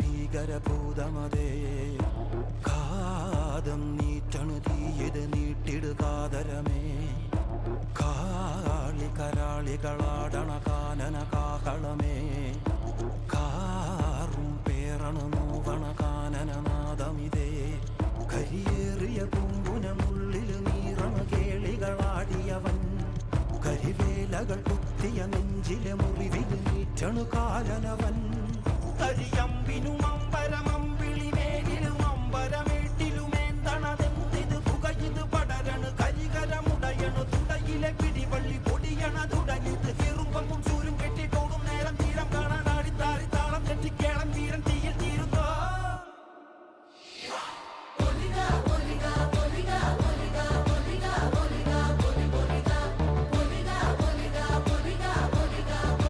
ഭീകരഭൂതമതേ കാതം നീറ്റണു തീയത് നീട്ടിടുകാതരമേ കാളി കരാളികളാടണ കാനന കാഹളമേ കാറും പേറണു നോവണ കാനനനാദമിതേ കരിയേറിയ പൂമ്പുനമുള്ളിൽ നീറണ കേളികളാടിയവൻ കരിവേലകൾ കുത്തിയ നെഞ്ചിലെ മുറിവിൽ നീറ്റണു കാലനവൻ കരിയമ്പിനും അമ്പരമമ്പിളിമേലിലും അമ്പരമേട്ടിലുമേന്തണതെന്തിത് പുകയിത് പടരണു കരികരമുടയണു തുടയിലെ പിടിവള്ളി പൊടിയണ തുടങ്ങിത് ചെറുമ്പും